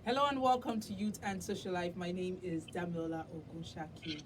Hello and welcome to Youth and Social Life. My name is Damiola Ogunshaki.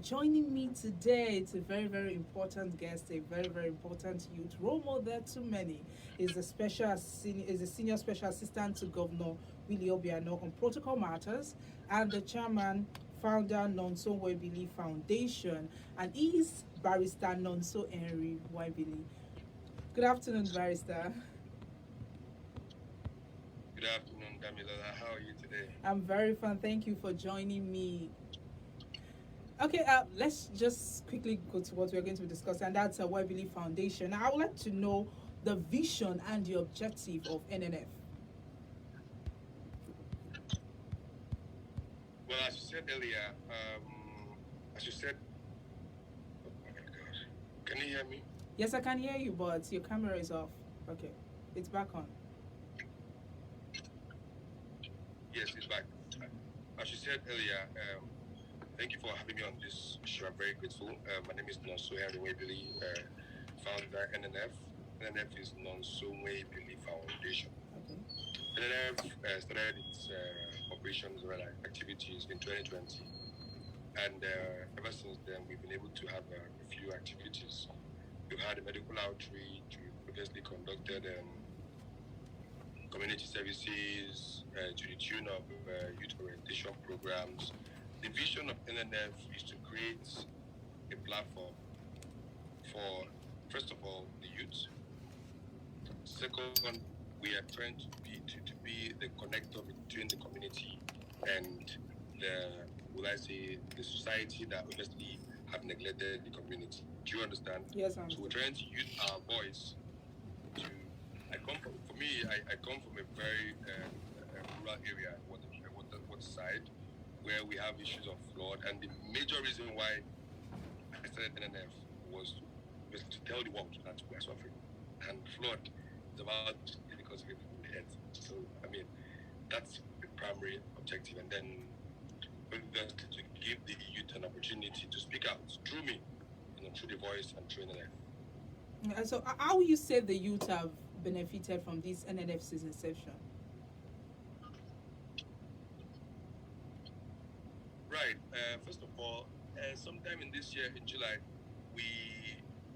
Joining me today, it's a very, very important guest, a very, very important youth role model to many. Is a senior special assistant to Governor Willie Obiano on protocol matters and the chairman founder Nonso Nwaebili Foundation, and is barrister Nonso Henry Nwaebili. Good afternoon, barrister. Good afternoon, Damilola. How are you today? I'm very fine. Thank you for joining me. Okay, let's just quickly go to what we're going to discuss, and that's a Webily Foundation. I would like to know the vision and the objective of NNF. Well, as you said earlier, as you said, oh my God, can you hear me? Yes, I can hear you, but your camera is off. Okay, it's back on. Yes, it's back. As you said earlier, thank you for having me on this show. I'm very grateful. My name is Nonso Nwaebili, founder NNF. NNF is Nonso Nwaebili Foundation. Okay. NNF started its operations or activities in 2020, and ever since then, we've been able to have a few activities. We've had a medical outreach. We've previously conducted community services to the tune of youth orientation programs. The vision of NNF is to create a platform for, first of all, the youth. Second, we are trying to be the connector between the community and the society that obviously have neglected the community. Do you understand? Yes, I'm. So we're trying to use our voice to. For me, I come from a very rural area, what side, where we have issues of flood, and the major reason why I started NNF was to tell the world that we are suffering, and flood is about because of the head. So I mean, that's the primary objective, and then obviously to give the youth an opportunity to speak out through me, through the voice and through NNF. So, how will you say the youth have benefited from this NNF's inception? Right. First of all, sometime in this year, in July, we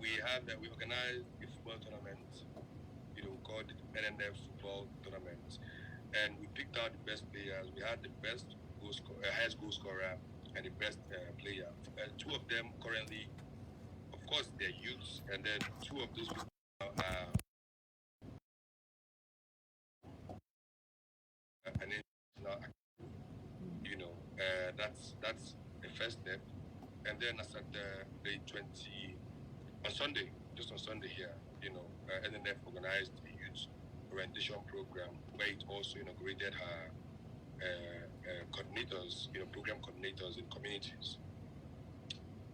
we organized a football tournament, called the NNF football tournament, and we picked out the best players. We had the best highest goal scorer, and the best player. Two of them currently, of course, they're youths, and then two of those people are an international. That's the first step, and then as at the 20 on Sunday, just on Sunday here, NNF organized a youth orientation program where it also inaugurated her coordinators, program coordinators in communities.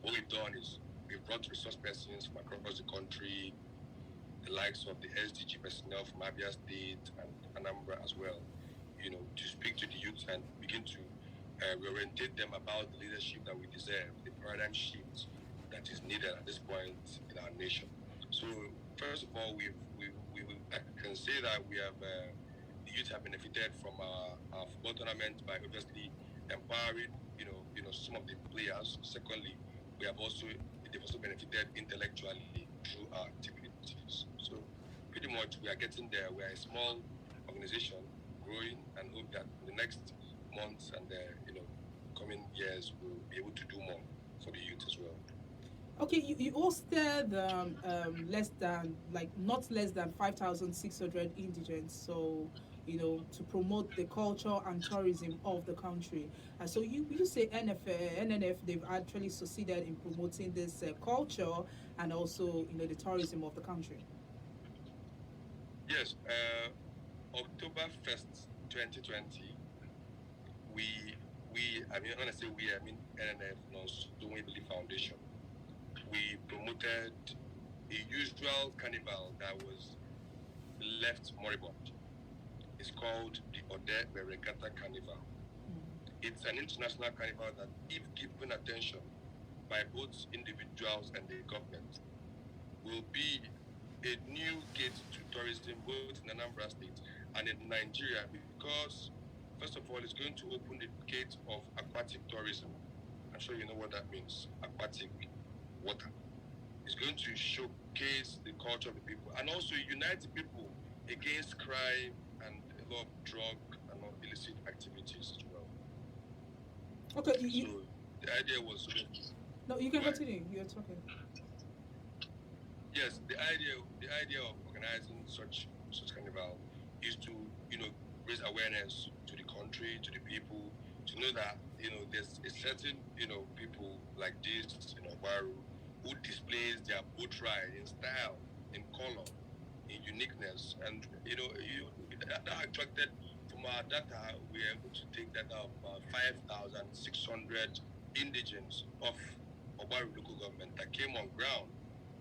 What we've done is we've brought resource persons from across the country, the likes of the SDG personnel from Abia State and Anambra as well, to speak to the youth and begin to reorientate them about the leadership that we deserve, the paradigm shift that is needed at this point in our nation. So, first of all, I can say that we have the youth have benefited from our football tournament by obviously empowering, some of the players. Secondly, they've also benefited intellectually through our activities. So, pretty much we are getting there. We are a small organization growing, and hope that in the next months and coming years we'll be able to do more for the youth as well. Okay, you hosted less than like not less than 5,600 indigents. So to promote the culture and tourism of the country. So you say NNF they've actually succeeded in promoting this culture and also the tourism of the country. Yes, October 1st, 2020, I mean, when I say we, I mean NNF, Nonso Foundation. We promoted a usual carnival that was left moribund. It's called the Ode Regatta Carnival. It's an international carnival that, if given attention by both individuals and the government, will be a new gate to tourism both in Anambra State and in Nigeria, because First of all, it's going to open the gate of aquatic tourism. I'm sure you know what that means. Aquatic water. It's going to showcase the culture of the people and also unite the people against crime and a lot of drug and illicit activities as well. Okay, So the idea was no, you can Right. continue. You're talking. yes, the idea of organizing such carnival is to raise awareness to the country, to the people, to know that there's a certain people like this Baru who displays their boat ride in style, in color, in uniqueness, and that attracted. From our data, we were able to take data of about 5,600 indigents of Obaru local government that came on ground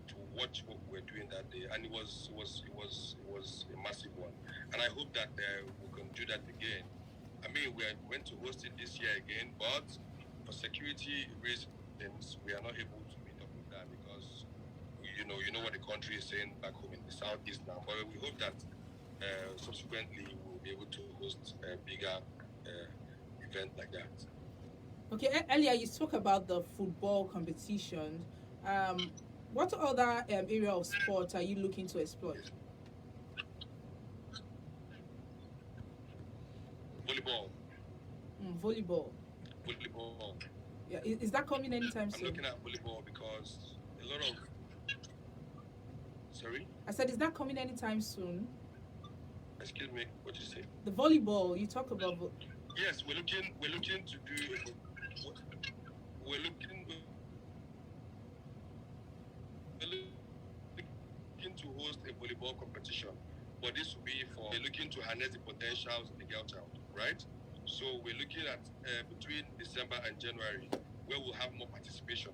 to watch what we were doing that day, and it was a massive one. And I hope that we can do that again. I mean, we are going to host it this year again, but for security reasons, we are not able to meet up with that because you know what the country is saying back home in the southeast now. But we hope that subsequently we'll be able to host a bigger event like that. Okay, earlier you spoke about the football competition. What other area of sport are you looking to exploit? Volleyball. Volleyball. Volleyball. Yeah, is that coming anytime I'm soon? looking at volleyball because a lot of. Sorry? I said, is that coming anytime soon? Excuse me, what you say? The volleyball you talk about. Yes, we're looking to do. We're looking to host a volleyball competition, but this will be for we're looking to harness the potentials of the girl child, right? So we're looking at between December and January, where we'll have more participation,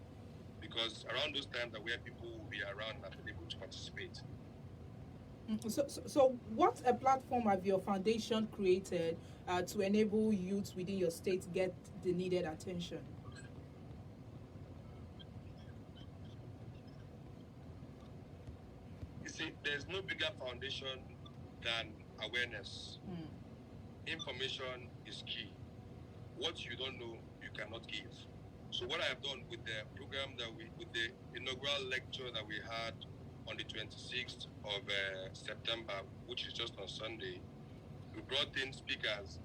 because around those times are where people will be around and be able to participate. So what a platform have your foundation created to enable youth within your state get the needed attention? You see, there's no bigger foundation than awareness. Information is key. What you don't know, you cannot give. So what I have done with the program with the inaugural lecture that we had on the 26th of September, which is just on Sunday, we brought in speakers.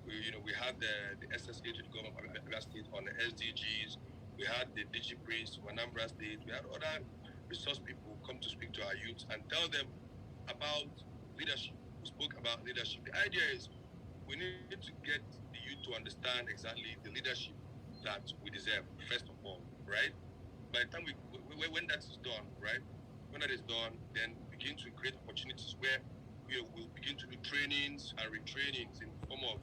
We had the SSA to the government of Anambra State on the SDGs. We had the DG Prince from Anambra State. We had other resource people come to speak to our youth and tell them about leadership. We spoke about leadership. The idea is we need to get the youth to understand exactly the leadership that we deserve, first of all, right? By the time when that is done, right? When that is done, then begin to create opportunities where we'll begin to do trainings and retrainings in the form of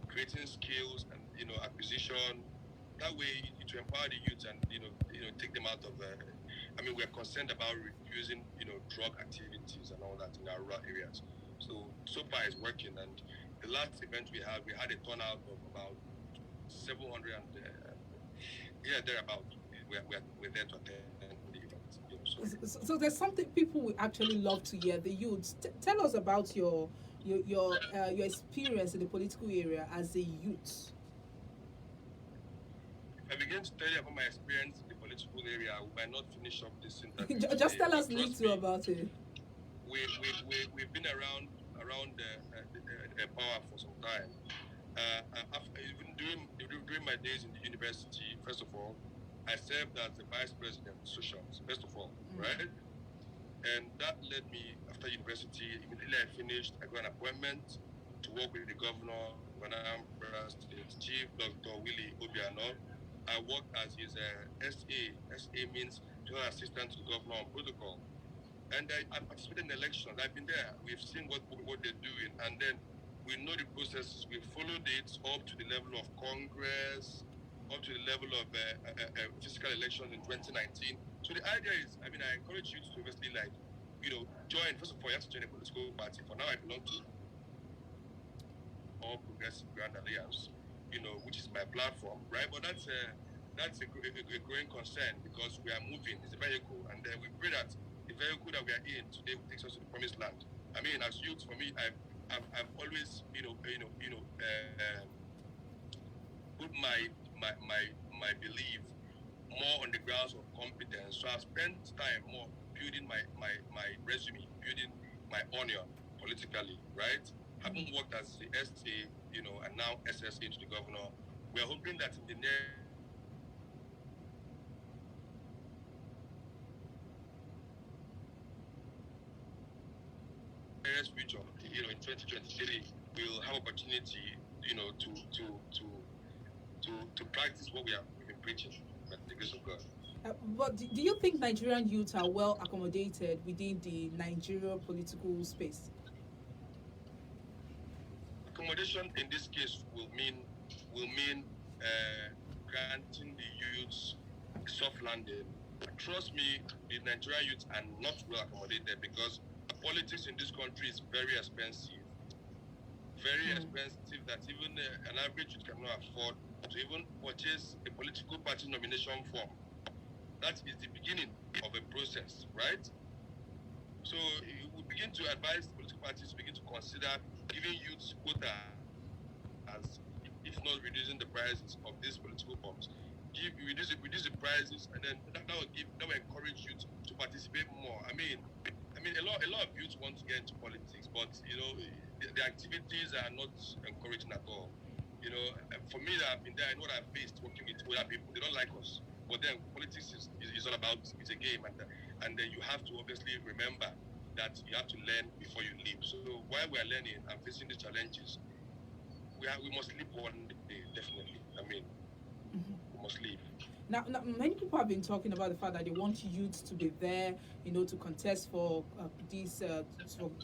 creating skills and acquisition. That way, to empower the youth and take them out of. We're concerned about reducing drug activities and all that in our rural areas. So far it's working, and the last event we had a turnout of about 700 and thereabout. We're there to attend the event. So there's something people would actually love to hear. The youths, tell us about your experience in the political area as a youth. If I begin to tell you about my experience in the political area, we might not finish up this interview. Just tell us little about it. We've been around the power for some time. During my days in the university, first of all, I served as the vice president of socials, first of all, right? And that led me, after university, immediately I finished, I got an appointment to work with the governor of Anambra State, Chief Dr. Willie Obiano. I worked as his SA. SA means General Assistant to the Governor on Protocol. And I participated in elections. I've been there. We've seen what they're doing. And then we know the processes. We followed it up to the level of Congress, up to the level of fiscal elections in 2019. So the idea is, I encourage you to obviously join. First of all, you have to join a political party. For now, I belong to All Progressive Grand Alliance, which is my platform, right? But that's a growing concern because we are moving. It's a vehicle, and we pray that the vehicle that we are in today will take us to the promised land. As youth, for me, I've always, put my belief more on the grounds of competence. So I've spent time more building my resume, building my onion politically, right? Having worked as the SA, and now SSA to the governor, we're hoping that in the near nearest future, in 2023, we'll have opportunity, to practice what we've been preaching by the grace of God. But do you think Nigerian youth are well accommodated within the Nigerian political space? Accommodation in this case will mean granting the youths soft landing. Trust me, the Nigerian youths are not well accommodated because politics in this country is very expensive. Very expensive that even an average youth cannot afford to even purchase a political party nomination form. That is the beginning of a process, right? So we begin to advise political parties to begin to consider giving youths quota as, if not reducing the prices of these political forms. Reduce the prices, and then that will encourage youth to participate more. I mean, a lot of youth want to get into politics, but the activities are not encouraging at all. For me, that I've been there, I know what I've faced working with other people. They don't like us, but then politics is all about, it's a game, and then you have to obviously remember that you have to learn before you leave. So while we are learning and facing the challenges, we must leave one day, definitely. We must leave. Now, many people have been talking about the fact that they want youth to be there, to contest for these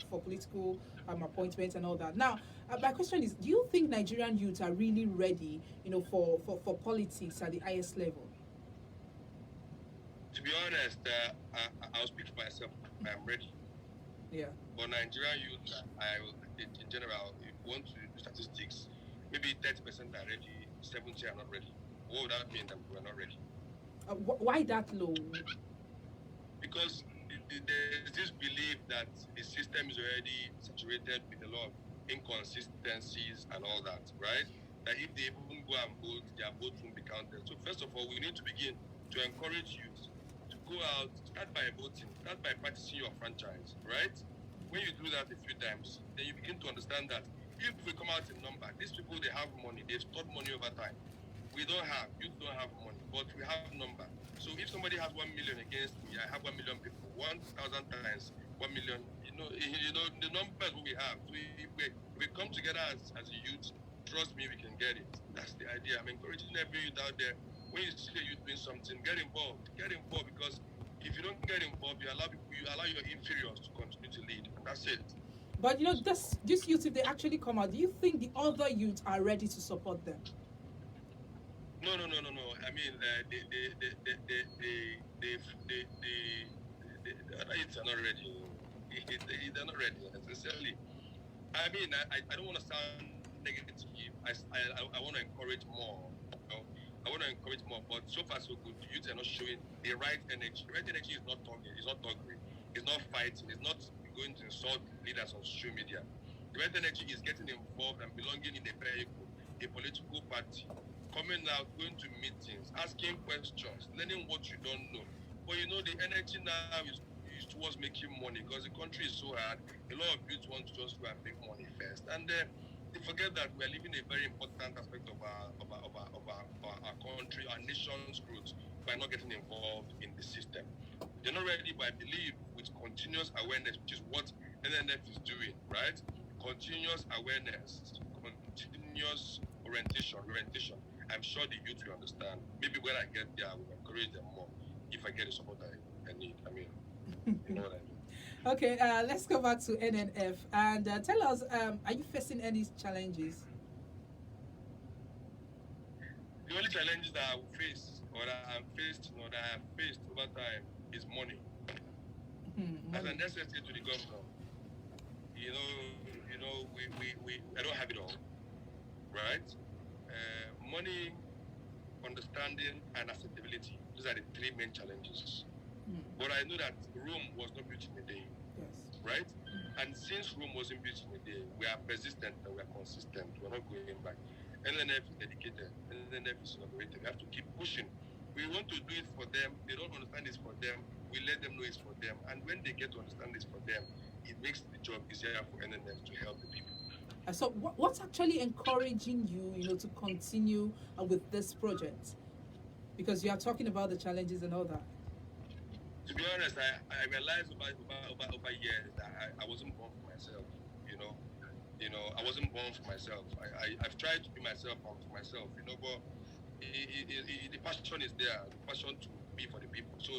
for political appointments and all that. Now, my question is: do you think Nigerian youth are really ready, for politics at the highest level? To be honest, I'll speak for myself. I'm ready. Yeah. But Nigerian youth, in general, if you want to do statistics, maybe 30% are ready, 70% are not ready. What would that mean that we're not ready? Why that low? Because there's this belief that the system is already saturated with a lot of inconsistencies and all that, right? That if they even go and vote, their vote won't be counted. So first of all, we need to begin to encourage youth to go out, start by voting, start by practicing your franchise, right? When you do that a few times, then you begin to understand that if we come out in number, these people, they have money, they've stored money over time. We don't have, youth don't have money, but we have number. So if somebody has 1 million against me, I have 1 million people, 1,000 times 1 million, the numbers we have. So if we come together as a youth, trust me, we can get it. That's the idea. I'm encouraging every youth out there. When you see a youth doing something, get involved because if you don't get involved, you allow your inferiors to continue to lead, and that's it. But this youth, if they actually come out, do you think the other youth are ready to support them? No. I mean, the other youths are not ready. They're not ready necessarily. I mean, I don't want to sound negative. I want to encourage more. I want to encourage more, but so far so good. The youth are not showing the right energy. The right energy is not talking. It's not talking. It's not fighting. It's not going to insult leaders on social media. The right energy is getting involved and belonging in a vehicle, a political party, coming out, going to meetings, asking questions, learning what you don't know. But the energy now is towards making money because the country is so hard. A lot of youth want to just go and make money first, and they forget that we are living a very important aspect of our country, our nation's growth, by not getting involved in the system. They're not ready, but I believe with continuous awareness, which is what NNF is doing, right? Continuous awareness, continuous orientation. I'm sure the youth will understand. Maybe when I get there, I will encourage them more if I get the support I need. You know what I mean? Okay, let's go back to NNF and tell us, are you facing any challenges? The only challenges that I will face, or that I'm faced, or that I have faced over time, is money. As an SSA to the governor, I don't have it all, right? Money, understanding, and acceptability. Those are the three main challenges. But I know that Rome was not built in a day. Yes. right? And since Rome wasn't built in a day, we are persistent and we are consistent. We're not going back. NNF is dedicated. NNF is inaugurated. We have to keep pushing. We want to do it for them. They don't understand it's for them. We let them know it's for them. And when they get to understand it's for them, it makes the job easier for NNF to help the people. So what's actually encouraging you, to continue with this project? Because you are talking about the challenges and all that. To be honest, I realized over years that I wasn't born for myself. I wasn't born for myself. I've tried to be myself for myself. But the passion is there. The passion to be for the people. So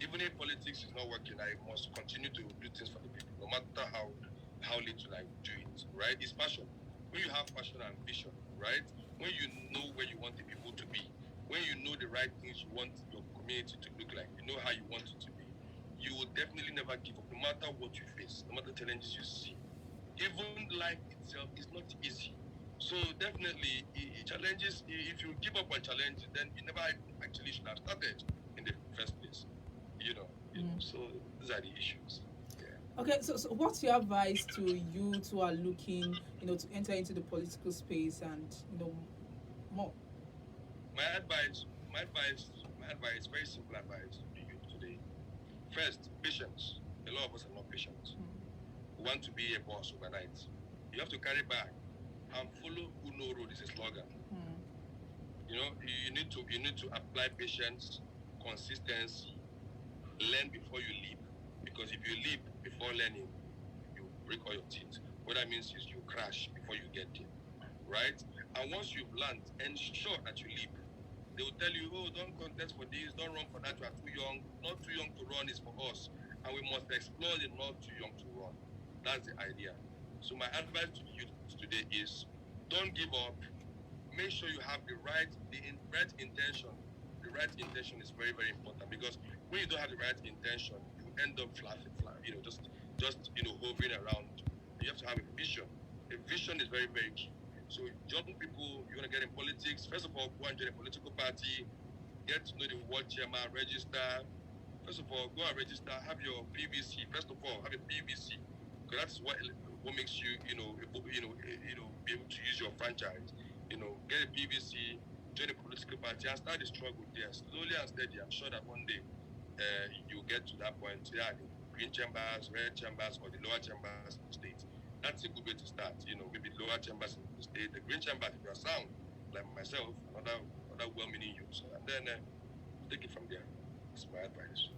even if politics is not working, I must continue to do things for the people, no matter how little I do it. Right? It's passion. When you have passion and vision, right? When you know where you want the people to be, when you know the right things you want your community to look like, you know how you want it to be, you will definitely never give up, no matter what you face, no matter challenges you see. Even life itself is not easy. So definitely, challenges, if you give up on challenges, then you never actually should have started in the first place. So these are the issues. Yeah. Okay, so what's your advice to youth who are looking, to enter into the political space and, more? My advice, very simple advice to you today. First, patience. A lot of us are not patient. We want to be a boss overnight. You have to carry bag and follow who know road is a slogan. You need to apply patience, consistency, learn before you leap. Because if you leap before learning, you break all your teeth. What that means is you crash before you get there. Right? And once you've learned, ensure that you leap. They will tell you, oh, don't contest for this, don't run for that, you are too young. Not too young to run is for us. And we must explore the not too young to run. That's the idea. So my advice to you today is don't give up. Make sure you have the right intention. The right intention is very, very important, because when you don't have the right intention, you end up fluffing, just hovering around. You have to have a vision. A vision is very, very key. So young people, you're going to get in politics. First of all, go and join a political party, get to know the ward chairman, register. First of all, go and register, have your PVC. First of all, have a PVC, because that's what makes you, be able to use your franchise. Get a PVC, join a political party, and start the struggle there. Slowly and steady, I'm sure that one day you get to that point. Yeah, the green chambers, red chambers, or the lower chambers in the state. That's a good way to start. Maybe the lower chambers in the state, the green chambers if you are sound, like myself, other well-meaning youths, and then take it from there. That's my advice.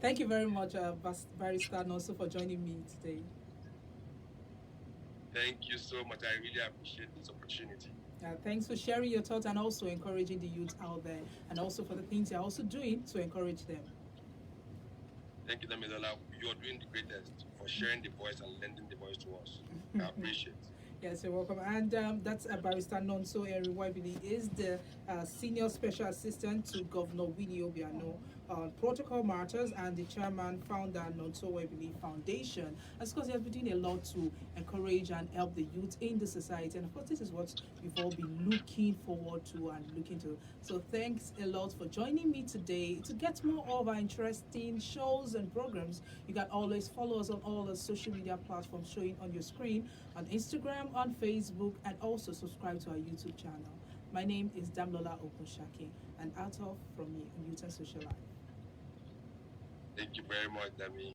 Thank you very much, Barrister Nonso, for joining me today. Thank you so much. I really appreciate this opportunity. Thanks for sharing your thoughts and also encouraging the youth out there, and also for the things you're also doing to encourage them. Thank you, Damilola. You're doing the greatest for sharing the voice and lending the voice to us. I appreciate it. Yes, you're welcome. And that's Barrister Nonso Nwaebili is the Senior Special Assistant to Governor Willie Obiano on Protocol Matters and the Chairman, Founder, Nonso Nwaebili Foundation. And of course, he has been doing a lot to encourage and help the youth in the society. And of course, this is what we've all been looking forward to and looking to. So thanks a lot for joining me today. To get more of our interesting shows and programs, you can always follow us on all the social media platforms showing on your screen, on Instagram, on Facebook, and also subscribe to our YouTube channel. My name is Damilola Ogunshaki, and out of from me on Youth and Social Life. Thank you very much, Dami.